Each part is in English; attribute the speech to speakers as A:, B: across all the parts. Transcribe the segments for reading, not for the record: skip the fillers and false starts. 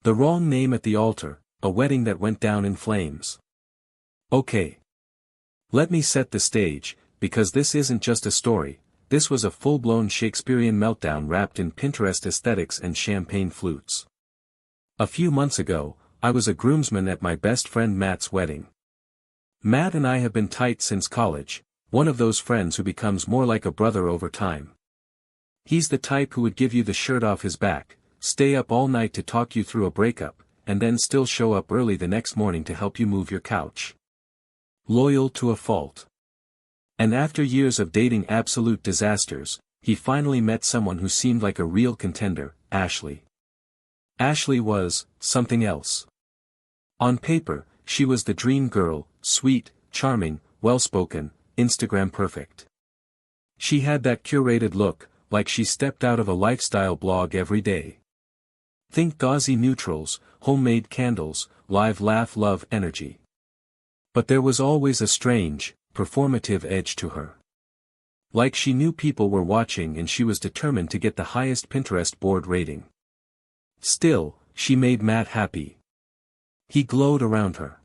A: The wrong name at the altar, a wedding that went down in flames. Okay. Let me set the stage, because this isn't just a story, this was a full-blown Shakespearean meltdown wrapped in Pinterest aesthetics and champagne flutes. A few months ago, I was a groomsman at my best friend Matt's wedding. Matt and I have been tight since college, one of those friends who becomes more like a brother over time. He's the type who would give you the shirt off his back, stay up all night to talk you through a breakup, and then still show up early the next morning to help you move your couch. Loyal to a fault. And after years of dating absolute disasters, he finally met someone who seemed like a real contender, Ashley. Ashley was something else. On paper, she was the dream girl, sweet, charming, well-spoken, Instagram perfect. She had that curated look, like she stepped out of a lifestyle blog every day. Think gauzy neutrals, homemade candles, live laugh love energy. But there was always a strange, performative edge to her. Like she knew people were watching and she was determined to get the highest Pinterest board rating. Still, she made Matt happy. He glowed around her.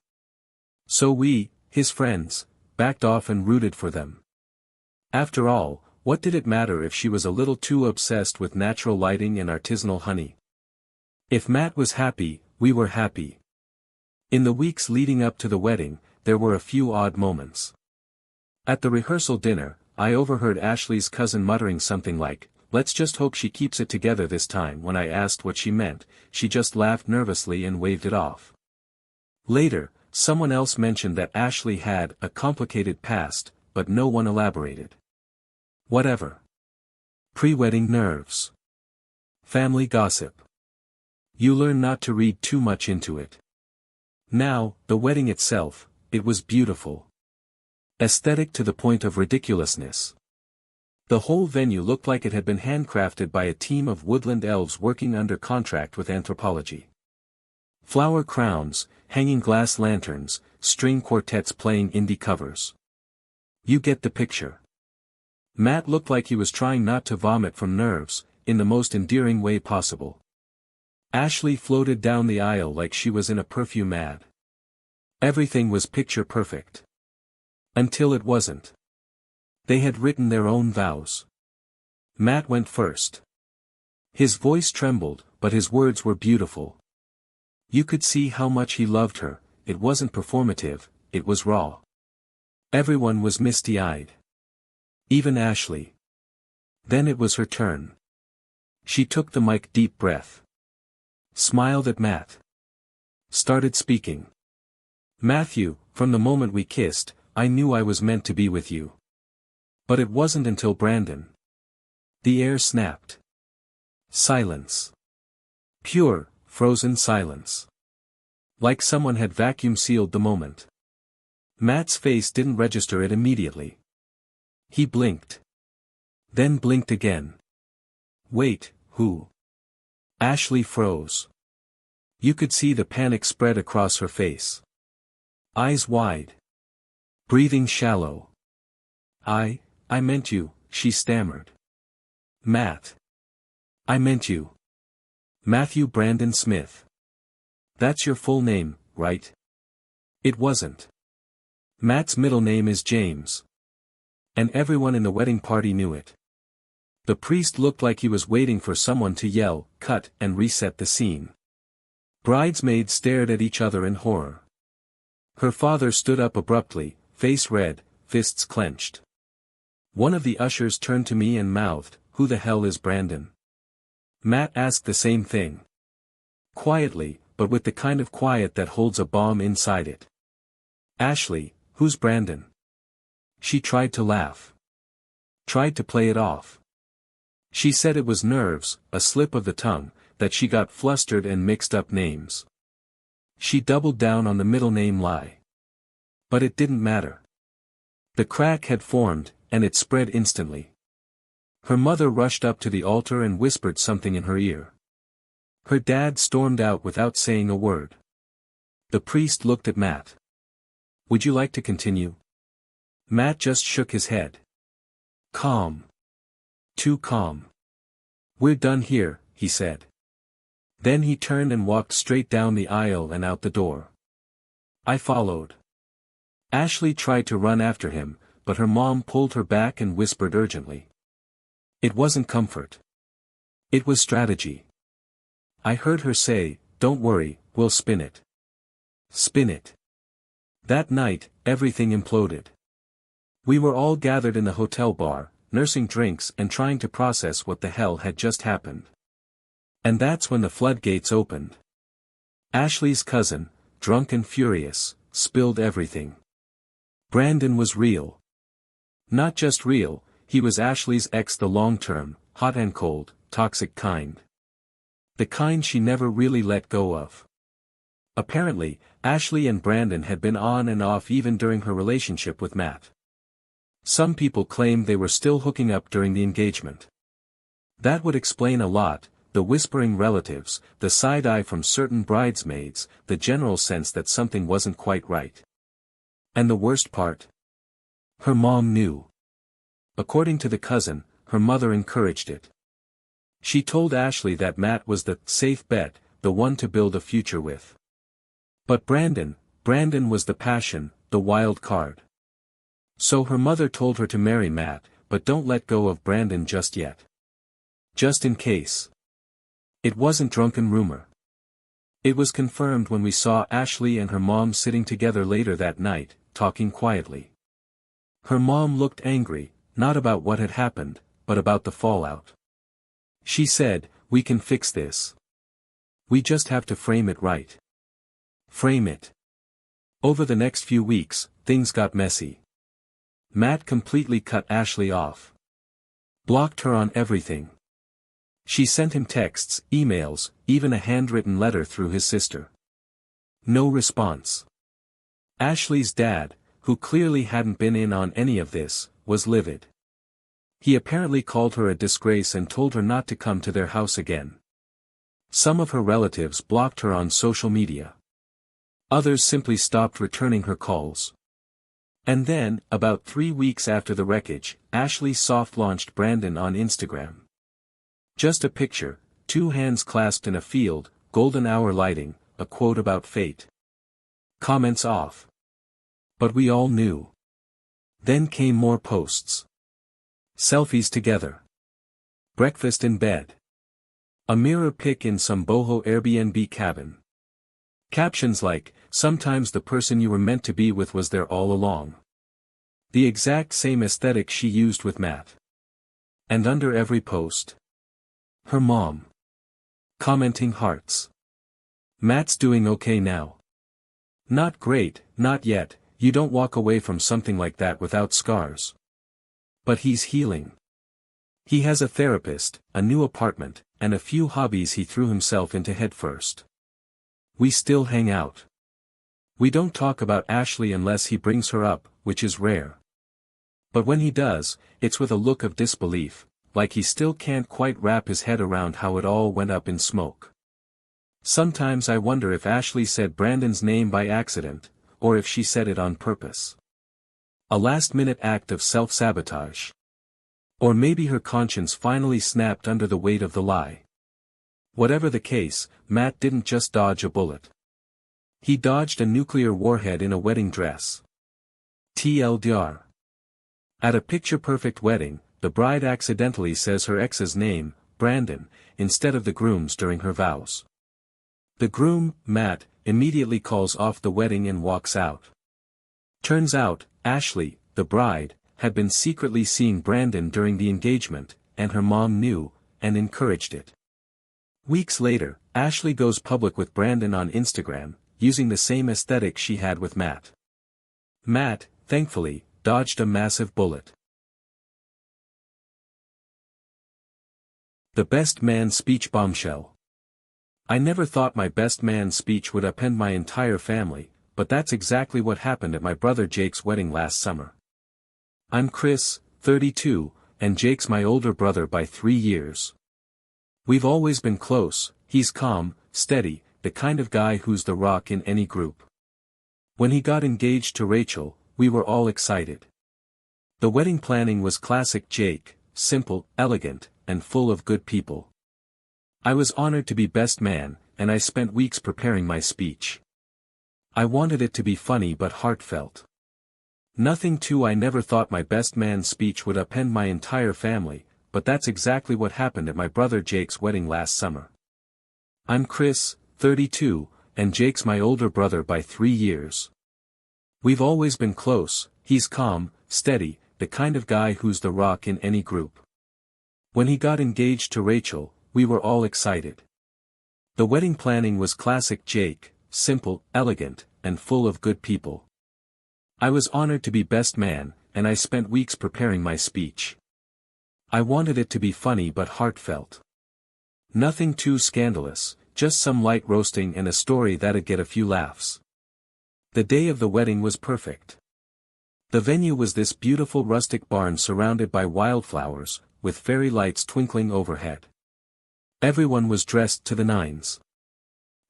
A: So we, his friends, backed off and rooted for them. After all, what did it matter if she was a little too obsessed with natural lighting and artisanal honey? If Matt was happy, we were happy. In the weeks leading up to the wedding, there were a few odd moments. At the rehearsal dinner, I overheard Ashley's cousin muttering something like, "Let's just hope she keeps it together this time." When I asked what she meant, she just laughed nervously and waved it off. Later, someone else mentioned that Ashley had a complicated past, but no one elaborated. Whatever. Pre-wedding nerves. Family gossip. You learn not to read too much into it. Now, the wedding itself, it was beautiful. Aesthetic to the point of ridiculousness. The whole venue looked like it had been handcrafted by a team of woodland elves working under contract with Anthropology. Flower crowns, hanging glass lanterns, string quartets playing indie covers. You get the picture. Matt looked like he was trying not to vomit from nerves, in the most endearing way possible. Ashley floated down the aisle like she was in a perfume ad. Everything was picture perfect. Until it wasn't. They had written their own vows. Matt went first. His voice trembled, but his words were beautiful. You could see how much he loved her. It wasn't performative, it was raw. Everyone was misty-eyed. Even Ashley. Then it was her turn. She took the mic, deep breath. Smiled at Matt. Started speaking. "Matthew, from the moment we kissed, I knew I was meant to be with you. But it wasn't until Brandon." The air snapped. Silence. Pure, frozen silence. Like someone had vacuum sealed the moment. Matt's face didn't register it immediately. He blinked. Then blinked again. Wait, who? Ashley froze. You could see the panic spread across her face. Eyes wide. Breathing shallow. I meant you," she stammered. "Matt. I meant you. Matthew Brandon Smith. That's your full name, right?" It wasn't. Matt's middle name is James. And everyone in the wedding party knew it. The priest looked like he was waiting for someone to yell, "Cut," and reset the scene. Bridesmaids stared at each other in horror. Her father stood up abruptly, face red, fists clenched. One of the ushers turned to me and mouthed, "Who the hell is Brandon?" Matt asked the same thing. Quietly, but with the kind of quiet that holds a bomb inside it. "Ashley, who's Brandon?" She tried to laugh. Tried to play it off. She said it was nerves, a slip of the tongue, that she got flustered and mixed up names. She doubled down on the middle name lie. But it didn't matter. The crack had formed, and it spread instantly. Her mother rushed up to the altar and whispered something in her ear. Her dad stormed out without saying a word. The priest looked at Matt. "Would you like to continue?" Matt just shook his head. Calm. Too calm. "We're done here," he said. Then he turned and walked straight down the aisle and out the door. I followed. Ashley tried to run after him, but her mom pulled her back and whispered urgently. It wasn't comfort. It was strategy. I heard her say, "Don't worry, we'll spin it." Spin it. That night, everything imploded. We were all gathered in the hotel bar, nursing drinks and trying to process what the hell had just happened. And that's when the floodgates opened. Ashley's cousin, drunk and furious, spilled everything. Brandon was real. Not just real, he was Ashley's ex, the long-term, hot and cold, toxic kind. The kind she never really let go of. Apparently, Ashley and Brandon had been on and off even during her relationship with Matt. Some people claimed they were still hooking up during the engagement. That would explain a lot: the whispering relatives, the side-eye from certain bridesmaids, the general sense that something wasn't quite right. And the worst part? Her mom knew. According to the cousin, her mother encouraged it. She told Ashley that Matt was the safe bet, the one to build a future with. But Brandon was the passion, the wild card. So her mother told her to marry Matt, but don't let go of Brandon just yet. Just in case. It wasn't drunken rumor. It was confirmed when we saw Ashley and her mom sitting together later that night, talking quietly. Her mom looked angry, not about what had happened, but about the fallout. She said, "We can fix this. We just have to frame it right." Frame it. Over the next few weeks, things got messy. Matt completely cut Ashley off. Blocked her on everything. She sent him texts, emails, even a handwritten letter through his sister. No response. Ashley's dad, who clearly hadn't been in on any of this, was livid. He apparently called her a disgrace and told her not to come to their house again. Some of her relatives blocked her on social media. Others simply stopped returning her calls. And then, about 3 weeks after the wreckage, Ashley soft-launched Brandon on Instagram. Just a picture, 2 hands clasped in a field, golden hour lighting, a quote about fate. Comments off. But we all knew. Then came more posts. Selfies together. Breakfast in bed. A mirror pic in some boho Airbnb cabin. Captions like, "Sometimes the person you were meant to be with was there all along." The exact same aesthetic she used with Matt. And under every post, her mom. Commenting hearts. "Matt's doing okay now. Not great, not yet, you don't walk away from something like that without scars. But he's healing. He has a therapist, a new apartment, and a few hobbies he threw himself into headfirst. We still hang out. We don't talk about Ashley unless he brings her up, which is rare. But when he does, it's with a look of disbelief, like he still can't quite wrap his head around how it all went up in smoke. Sometimes I wonder if Ashley said Brandon's name by accident, or if she said it on purpose. A last-minute act of self-sabotage. Or maybe her conscience finally snapped under the weight of the lie. Whatever the case, Matt didn't just dodge a bullet. He dodged a nuclear warhead in a wedding dress. TLDR. At a picture-perfect wedding, the bride accidentally says her ex's name, Brandon, instead of the groom's during her vows. The groom, Matt, immediately calls off the wedding and walks out. Turns out, Ashley, the bride, had been secretly seeing Brandon during the engagement, and her mom knew, and encouraged it. Weeks later, Ashley goes public with Brandon on Instagram, using the same aesthetic she had with Matt. Matt, thankfully, dodged a massive bullet. The best man speech bombshell. I never thought my best man speech would upend my entire family, but that's exactly what happened at my brother Jake's wedding last summer. I'm Chris, 32, and Jake's my older brother by 3 years. We've always been close. He's calm, steady, the kind of guy who's the rock in any group. When he got engaged to Rachel, we were all excited. The wedding planning was classic Jake, simple, elegant, and full of good people. I was honored to be best man, and I spent weeks preparing my speech. I wanted it to be funny but heartfelt. I never thought my best man speech would upend my entire family, but that's exactly what happened at my brother Jake's wedding last summer. I'm Chris, 32, and Jake's my older brother by 3 years. We've always been close. He's calm, steady, the kind of guy who's the rock in any group. When he got engaged to Rachel, we were all excited. The wedding planning was classic Jake, simple, elegant, and full of good people. I was honored to be best man, and I spent weeks preparing my speech. I wanted it to be funny but heartfelt. Nothing too scandalous, just some light roasting and a story that'd get a few laughs. The day of the wedding was perfect. The venue was this beautiful rustic barn surrounded by wildflowers, with fairy lights twinkling overhead. Everyone was dressed to the nines.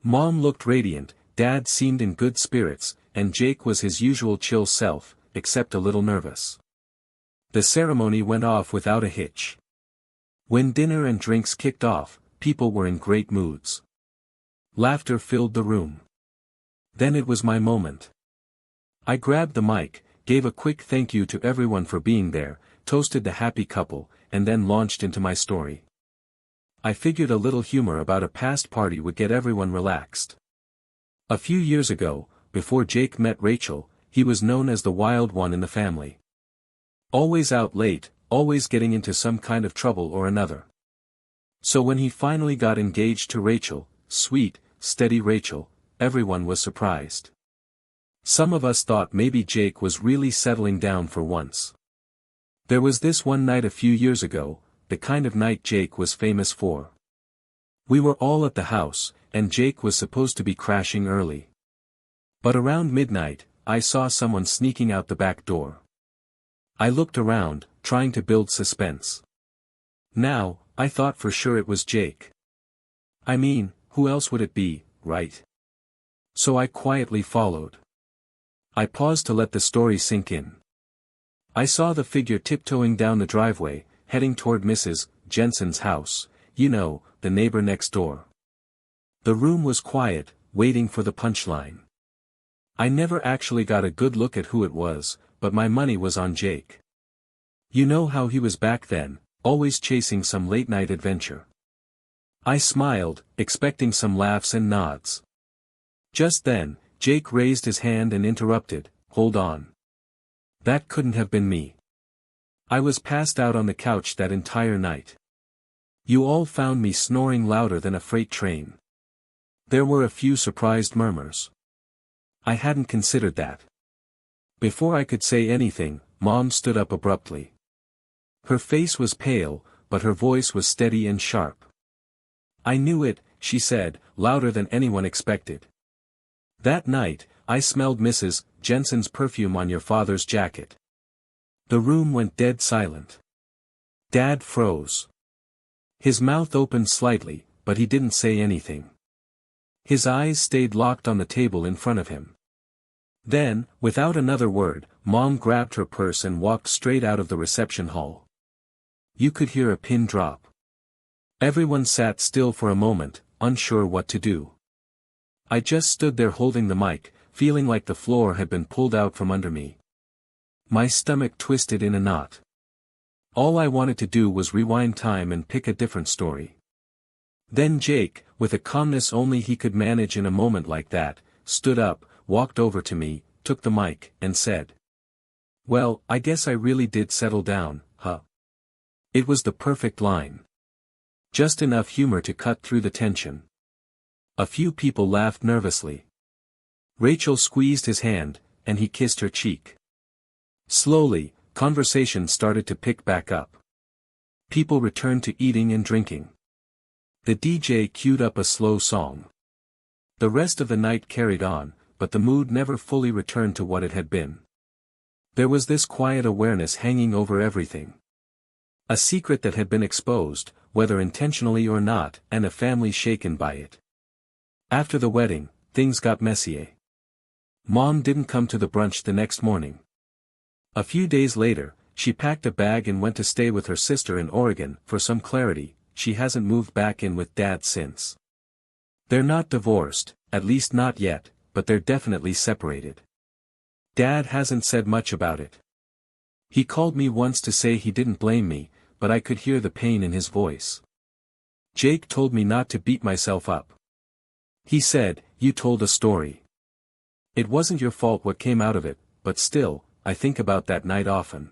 A: Mom looked radiant, Dad seemed in good spirits, and Jake was his usual chill self, except a little nervous. The ceremony went off without a hitch. When dinner and drinks kicked off, people were in great moods. Laughter filled the room. Then it was my moment. I grabbed the mic, gave a quick thank you to everyone for being there, toasted the happy couple, and then launched into my story. I figured a little humor about a past party would get everyone relaxed. A few years ago, before Jake met Rachel, he was known as the wild one in the family. Always out late, always getting into some kind of trouble or another. So when he finally got engaged to Rachel, sweet, steady Rachel, everyone was surprised. Some of us thought maybe Jake was really settling down for once. There was this one night a few years ago, the kind of night Jake was famous for. We were all at the house, and Jake was supposed to be crashing early. But around midnight, I saw someone sneaking out the back door. I looked around, trying to build suspense. Now, I thought for sure it was Jake. I mean, who else would it be, right? So I quietly followed. I paused to let the story sink in. I saw the figure tiptoeing down the driveway, heading toward Mrs. Jensen's house, you know, the neighbor next door. The room was quiet, waiting for the punchline. I never actually got a good look at who it was, but my money was on Jake. You know how he was back then, always chasing some late-night adventure. I smiled, expecting some laughs and nods. Just then, Jake raised his hand and interrupted, "Hold on. That couldn't have been me. I was passed out on the couch that entire night. You all found me snoring louder than a freight train." There were a few surprised murmurs. I hadn't considered that. Before I could say anything, Mom stood up abruptly. Her face was pale, but her voice was steady and sharp. "I knew it," she said, louder than anyone expected. "That night, I smelled Mrs. Jensen's perfume on your father's jacket." The room went dead silent. Dad froze. His mouth opened slightly, but he didn't say anything. His eyes stayed locked on the table in front of him. Then, without another word, Mom grabbed her purse and walked straight out of the reception hall. You could hear a pin drop. Everyone sat still for a moment, unsure what to do. I just stood there holding the mic, feeling like the floor had been pulled out from under me. My stomach twisted in a knot. All I wanted to do was rewind time and pick a different story. Then Jake, with a calmness only he could manage in a moment like that, stood up, walked over to me, took the mic, and said, "Well, I guess I really did settle down, huh?" It was the perfect line. Just enough humor to cut through the tension. A few people laughed nervously. Rachel squeezed his hand, and he kissed her cheek. Slowly, conversation started to pick back up. People returned to eating and drinking. The DJ queued up a slow song. The rest of the night carried on, but the mood never fully returned to what it had been. There was this quiet awareness hanging over everything. A secret that had been exposed, whether intentionally or not, and a family shaken by it. After the wedding, things got messy. Mom didn't come to the brunch the next morning. A few days later, she packed a bag and went to stay with her sister in Oregon. For some clarity, she hasn't moved back in with Dad since. They're not divorced, at least not yet, but they're definitely separated. Dad hasn't said much about it. He called me once to say he didn't blame me, but I could hear the pain in his voice. Jake told me not to beat myself up. He said, "You told a story. It wasn't your fault what came out of it, but still, I think about that night often.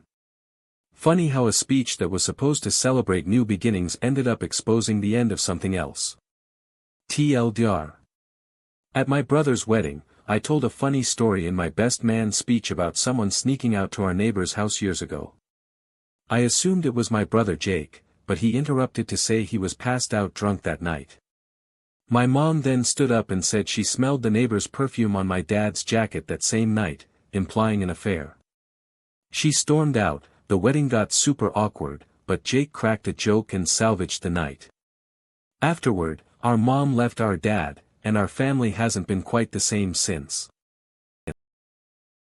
A: Funny how a speech that was supposed to celebrate new beginnings ended up exposing the end of something else." TLDR. At my brother's wedding, I told a funny story in my best man speech about someone sneaking out to our neighbor's house years ago. I assumed it was my brother Jake, but he interrupted to say he was passed out drunk that night. My mom then stood up and said she smelled the neighbor's perfume on my dad's jacket that same night, implying an affair. She stormed out. The wedding got super awkward, but Jake cracked a joke and salvaged the night. Afterward, our mom left our dad, and our family hasn't been quite the same since.